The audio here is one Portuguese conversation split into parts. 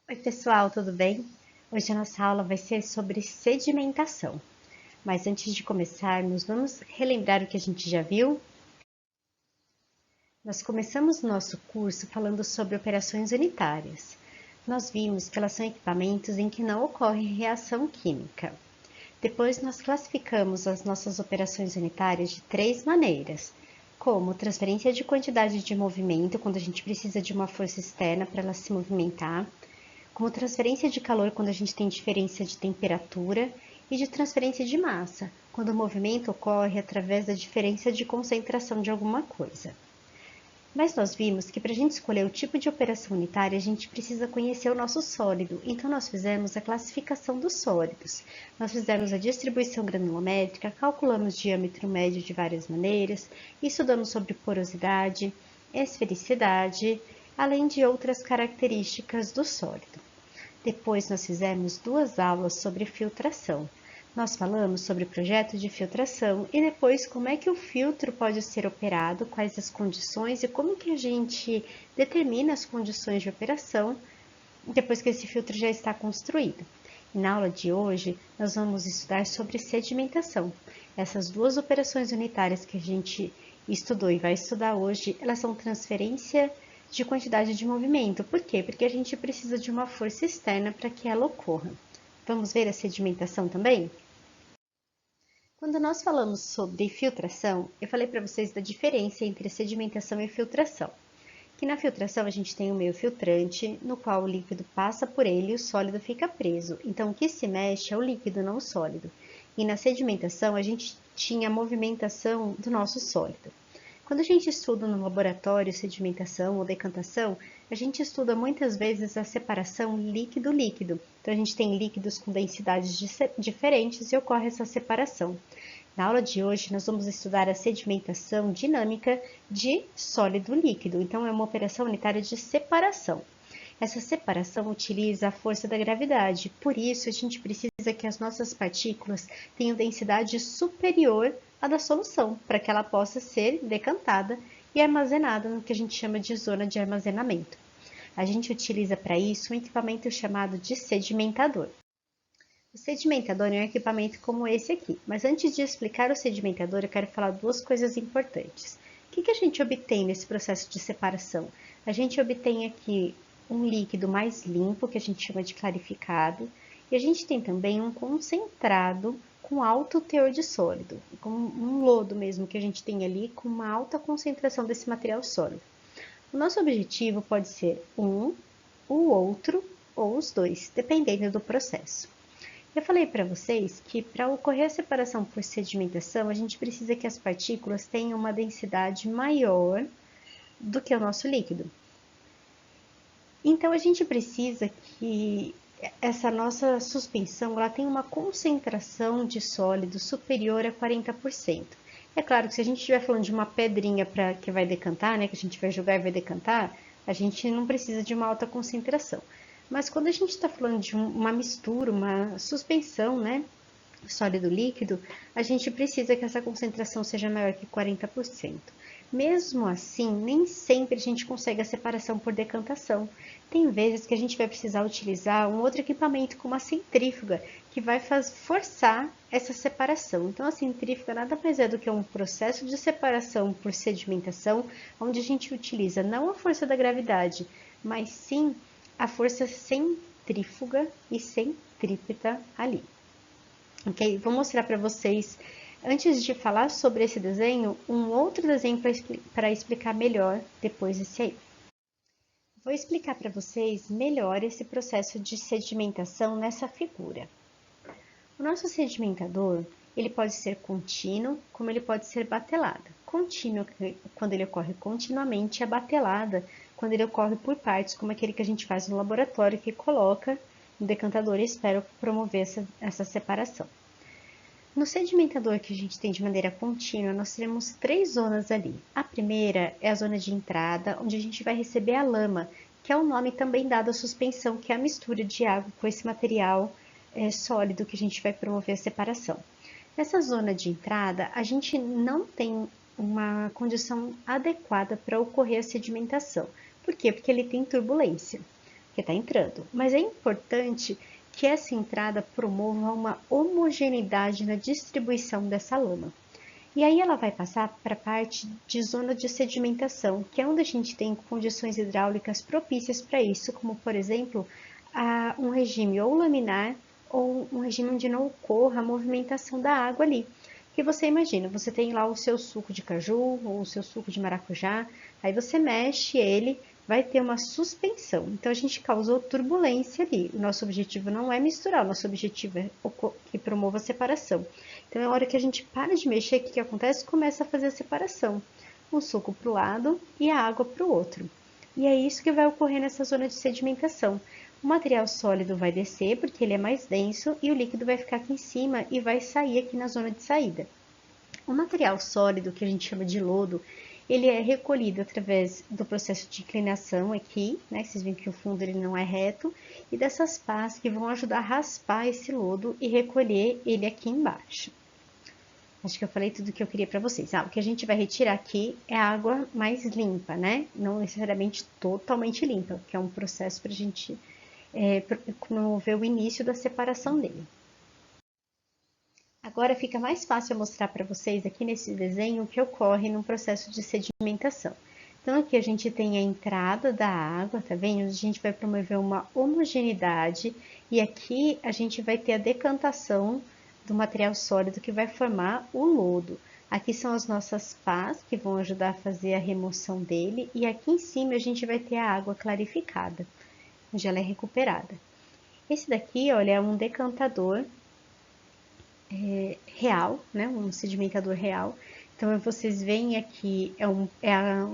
Oi, pessoal, tudo bem? Hoje a nossa aula vai ser sobre sedimentação. Mas antes de começarmos, vamos relembrar o que a gente já viu? Nós começamos o nosso curso falando sobre operações unitárias. Nós vimos que elas são equipamentos em que não ocorre reação química. Depois nós classificamos as nossas operações unitárias de três maneiras, como transferência de quantidade de movimento, quando a gente precisa de uma força externa para ela se movimentar, como transferência de calor quando a gente tem diferença de temperatura e de transferência de massa, quando o movimento ocorre através da diferença de concentração de alguma coisa. Mas nós vimos que para a gente escolher o tipo de operação unitária, a gente precisa conhecer o nosso sólido. Então, nós fizemos a classificação dos sólidos. Nós fizemos a distribuição granulométrica, calculamos o diâmetro médio de várias maneiras, estudamos sobre porosidade, esfericidade, além de outras características do sólido. Depois nós fizemos duas aulas sobre filtração. Nós falamos sobre o projeto de filtração e depois como é que o filtro pode ser operado, quais as condições e como que a gente determina as condições de operação depois que esse filtro já está construído. E na aula de hoje, nós vamos estudar sobre sedimentação. Essas duas operações unitárias que a gente estudou e vai estudar hoje, elas são transferência de quantidade de movimento. Por quê? Porque a gente precisa de uma força externa para que ela ocorra. Vamos ver a sedimentação também? Quando nós falamos sobre filtração, eu falei para vocês da diferença entre sedimentação e filtração. Que na filtração a gente tem o meio filtrante, no qual o líquido passa por ele e o sólido fica preso. Então, o que se mexe é o líquido, não o sólido. E na sedimentação a gente tinha a movimentação do nosso sólido. Quando a gente estuda no laboratório sedimentação ou decantação, a gente estuda muitas vezes a separação líquido-líquido. Então, a gente tem líquidos com densidades diferentes e ocorre essa separação. Na aula de hoje, nós vamos estudar a sedimentação dinâmica de sólido-líquido. Então, é uma operação unitária de separação. Essa separação utiliza a força da gravidade, por isso a gente precisa que as nossas partículas tenham densidade superior à da solução, para que ela possa ser decantada e armazenada no que a gente chama de zona de armazenamento. A gente utiliza para isso um equipamento chamado de sedimentador. O sedimentador é um equipamento como esse aqui, mas antes de explicar o sedimentador, eu quero falar duas coisas importantes. O que a gente obtém nesse processo de separação? A gente obtém aqui um líquido mais limpo, que a gente chama de clarificado, e a gente tem também um concentrado com alto teor de sólido, como um lodo mesmo que a gente tem ali com uma alta concentração desse material sólido. O nosso objetivo pode ser um, o outro ou os dois, dependendo do processo. Eu falei para vocês que para ocorrer a separação por sedimentação, a gente precisa que as partículas tenham uma densidade maior do que o nosso líquido. Então, a gente precisa que essa nossa suspensão ela tenha uma concentração de sólido superior a 40%. É claro que se a gente estiver falando de uma pedrinha que vai decantar, né, que a gente vai jogar e vai decantar, a gente não precisa de uma alta concentração. Mas quando a gente está falando de uma mistura, uma suspensão, né, sólido-líquido, a gente precisa que essa concentração seja maior que 40%. Mesmo assim, nem sempre a gente consegue a separação por decantação. Tem vezes que a gente vai precisar utilizar um outro equipamento, como a centrífuga, que vai forçar essa separação. Então, a centrífuga nada mais é do que um processo de separação por sedimentação, onde a gente utiliza não a força da gravidade, mas sim a força centrífuga e centrípeta ali. Ok? Vou mostrar para vocês, antes de falar sobre esse desenho, um outro desenho para explicar melhor depois desse aí. Vou explicar para vocês melhor esse processo de sedimentação nessa figura. O nosso sedimentador, ele pode ser contínuo, como ele pode ser batelado. Contínuo, quando ele ocorre continuamente, e batelada, quando ele ocorre por partes, como aquele que a gente faz no laboratório, que coloca no decantador e espera promover essa separação. No sedimentador que a gente tem de maneira contínua, nós teremos três zonas ali. A primeira é a zona de entrada, onde a gente vai receber a lama, que é o nome também dado à suspensão, que é a mistura de água com esse material sólido que a gente vai promover a separação. Nessa zona de entrada, a gente não tem uma condição adequada para ocorrer a sedimentação. Por quê? Porque ele tem turbulência. porque está entrando. Mas é importante que essa entrada promova uma homogeneidade na distribuição dessa lama. E aí ela vai passar para a parte de zona de sedimentação, que é onde a gente tem condições hidráulicas propícias para isso, como por exemplo, um regime ou laminar ou um regime onde não ocorra a movimentação da água ali. Que você imagina, você tem lá o seu suco de caju ou o seu suco de maracujá, aí você mexe ele, vai ter uma suspensão. Então a gente causou turbulência ali. O nosso objetivo não é misturar, o nosso objetivo é que promova a separação. Então, na hora que a gente para de mexer, o que acontece? Começa a fazer a separação. O suco para o lado e a água para o outro. E é isso que vai ocorrer nessa zona de sedimentação. O material sólido vai descer, porque ele é mais denso, e o líquido vai ficar aqui em cima e vai sair aqui na zona de saída. O material sólido, que a gente chama de lodo, ele é recolhido através do processo de inclinação aqui, né? Vocês veem que o fundo ele não é reto, e dessas pás que vão ajudar a raspar esse lodo e recolher ele aqui embaixo. Acho que eu falei tudo que eu queria para vocês. O que a gente vai retirar aqui é a água mais limpa, né? Não necessariamente totalmente limpa, que é um processo para a gente promover o início da separação dele. Agora fica mais fácil eu mostrar para vocês aqui nesse desenho o que ocorre no processo de sedimentação. Então, aqui a gente tem a entrada da água, tá vendo? A gente vai promover uma homogeneidade e aqui a gente vai ter a decantação do material sólido que vai formar o lodo. Aqui são as nossas pás que vão ajudar a fazer a remoção dele e aqui em cima a gente vai ter a água clarificada, onde ela é recuperada. Esse daqui, olha, é um decantador real, né, um sedimentador real. Então, vocês veem aqui,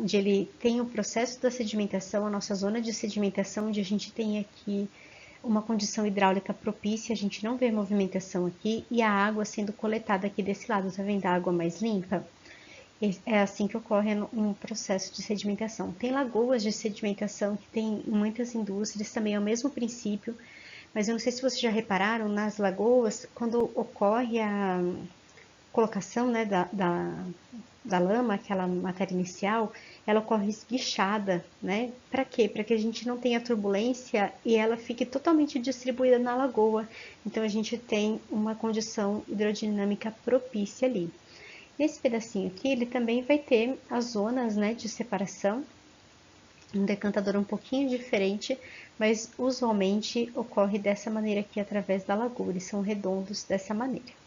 onde ele tem o processo da sedimentação, a nossa zona de sedimentação, onde a gente tem aqui uma condição hidráulica propícia, a gente não vê movimentação aqui, e a água sendo coletada aqui desse lado, tá vendo a água mais limpa? É assim que ocorre um processo de sedimentação. Tem lagoas de sedimentação que tem em muitas indústrias, também é o mesmo princípio, mas eu não sei se vocês já repararam, nas lagoas, quando ocorre a colocação, né, da lama, aquela matéria inicial, ela ocorre esguichada, né? Para quê? Para que a gente não tenha turbulência e ela fique totalmente distribuída na lagoa. Então, a gente tem uma condição hidrodinâmica propícia ali. Nesse pedacinho aqui, ele também vai ter as zonas, né, de separação, um decantador um pouquinho diferente, mas usualmente ocorre dessa maneira aqui, através da lagoa, eles são redondos dessa maneira.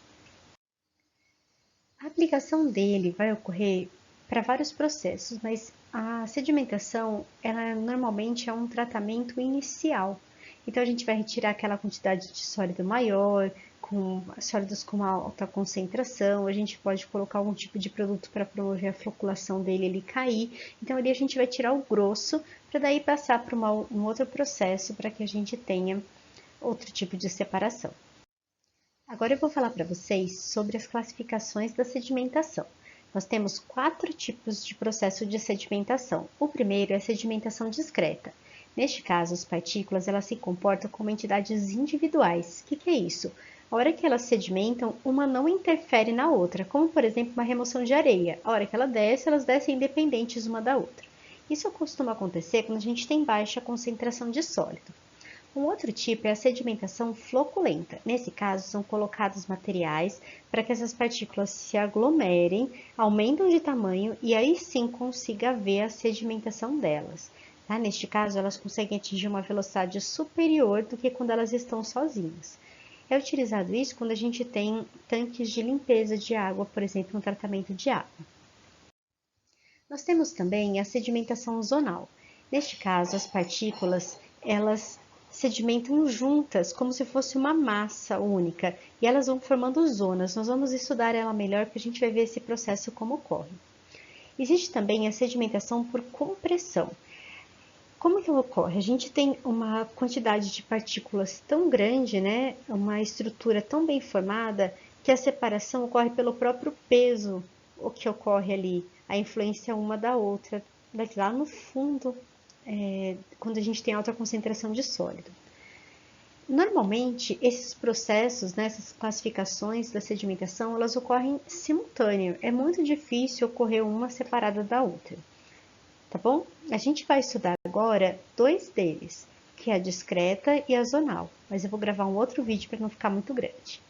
A aplicação dele vai ocorrer para vários processos, mas a sedimentação, ela normalmente é um tratamento inicial. Então, a gente vai retirar aquela quantidade de sólido maior, com sólidos com uma alta concentração, a gente pode colocar algum tipo de produto para promover a floculação dele, ele cair. Então, ali a gente vai tirar o grosso, para daí passar para um outro processo, para que a gente tenha outro tipo de separação. Agora eu vou falar para vocês sobre as classificações da sedimentação. Nós temos 4 tipos de processo de sedimentação. O primeiro é a sedimentação discreta. Neste caso, as partículas elas se comportam como entidades individuais. O que é isso? A hora que elas sedimentam, uma não interfere na outra, como por exemplo uma remoção de areia. A hora que ela desce, elas descem independentes uma da outra. Isso costuma acontecer quando a gente tem baixa concentração de sólido. Um outro tipo é a sedimentação floculenta. Nesse caso, são colocados materiais para que essas partículas se aglomerem, aumentam de tamanho e aí sim consiga ver a sedimentação delas. Tá? Neste caso, elas conseguem atingir uma velocidade superior do que quando elas estão sozinhas. É utilizado isso quando a gente tem tanques de limpeza de água, por exemplo, no tratamento de água. Nós temos também a sedimentação zonal. Neste caso, as partículas, elas sedimentam juntas, como se fosse uma massa única, e elas vão formando zonas. Nós vamos estudar ela melhor, porque a gente vai ver esse processo como ocorre. Existe também a sedimentação por compressão. Como que ela ocorre? A gente tem uma quantidade de partículas tão grande, né, uma estrutura tão bem formada, que a separação ocorre pelo próprio peso, o que ocorre ali, a influência uma da outra, lá no fundo, quando a gente tem alta concentração de sólido. Normalmente, esses processos, né, essas classificações da sedimentação, elas ocorrem simultâneo. É muito difícil ocorrer uma separada da outra, tá bom? A gente vai estudar agora 2 deles, que é a discreta e a zonal, mas eu vou gravar um outro vídeo para não ficar muito grande.